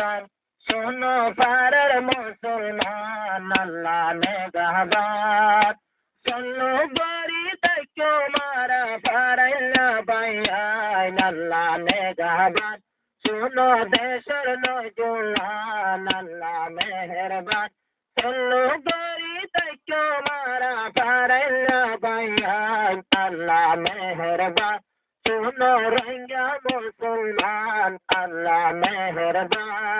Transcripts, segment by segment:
মেহরবান শোনো পাড়ার মুসলমান আল্লাহ মেহরবান চলো বাড়ি তাইকো মারা পাড়াইলা বাইয়াইন আল্লাহ মেহরবান শোনো দেশের নজওয়ান আল্লাহ মেহরবান চলো বাড়ি তাইকো মারা পাড়াইলা বাইয়াইন আল্লাহ মেহরবান শোনো রোহিঙ্গা মুসলমান আল্লাহ মেহরবান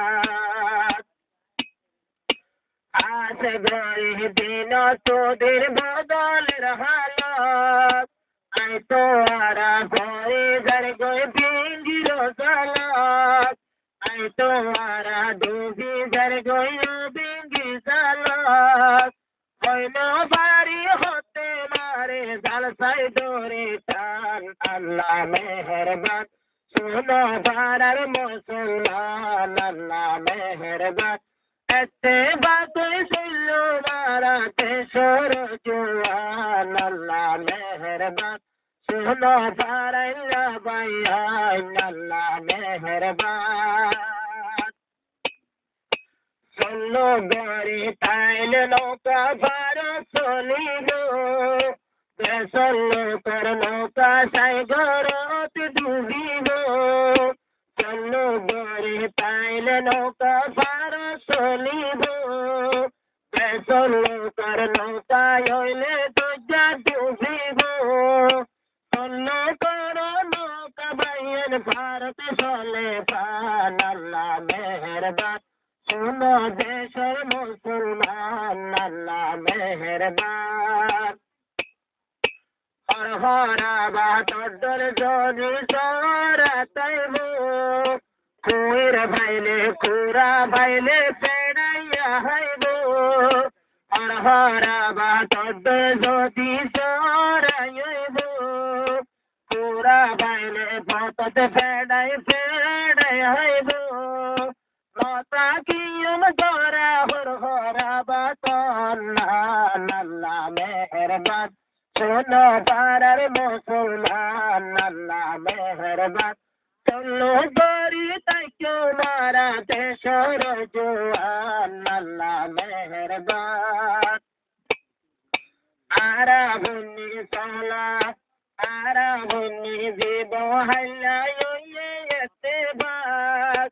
আছে গরিব দিন তোদের বদলের হালত আই তো আরা ঘরে ঘর গই ভিঙ্গির সালাত আই তো আরা ডুবি ঘর গই ভিঙ্গি সালাত হইল বাড়ি হতে মারে জালসাই দরে টান আল্লাহ মেহরবান শোনো পাড়ার মুসলমান আল্লাহ মেহরবান এতে বাতুই শুনলো মারাতে সর জোয়ান আল্লাহ মেহরবান শোনো পাড়াইলা বাইয়াইন আল্লাহ মেহরবান চলো গড়ি তাইল নৌকা ভারত চলিব চলো কর নৌকা সাগরত ডুবিব চলো গড়ি তাইল নৌকা ভারত চলিব চলো কর নৌকা হইলে দুজা ডুবিব চলো কর নৌকা বাইয়ের ভারত চলে পান আল্লাহ মেহরবান শোনো দেশের মুসলমান আল্লাহ মেহরবান হর হরা বাতর যদি সরা তাইব কুইর ভাইলে কুরা ভাইলে পেড়াইয়া হাইব হর হরা বাতর যদি সরাইব কুরা ভাইলে পতত পেড়াই পেড়াই হাইব লতা কিয়ম গরা হর হরা বাতন আল্লাহ মেহরবান শোনো পাড়ার মুসলমান আল্লাহ মেহরবান চলো গরি তাইকো মারা দেশর জোয়ান আল্লাহ মেহরবান আরা ভুনি চলা আরা ভুনি জীব হাইলা এতে বাগ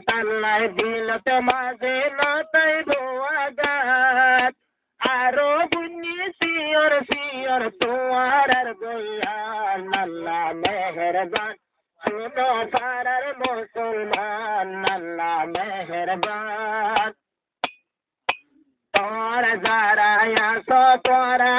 তাল্লাই দিলতে মাঝে নতাই বোয়াগাত আরো বুনি সিয়র সিয়র তোমার গয়ান আল্লাহ মেহরবান শোনো পাড়ার মুসলমান আল্লাহ মেহরবান তোরা যারা আসো তোরা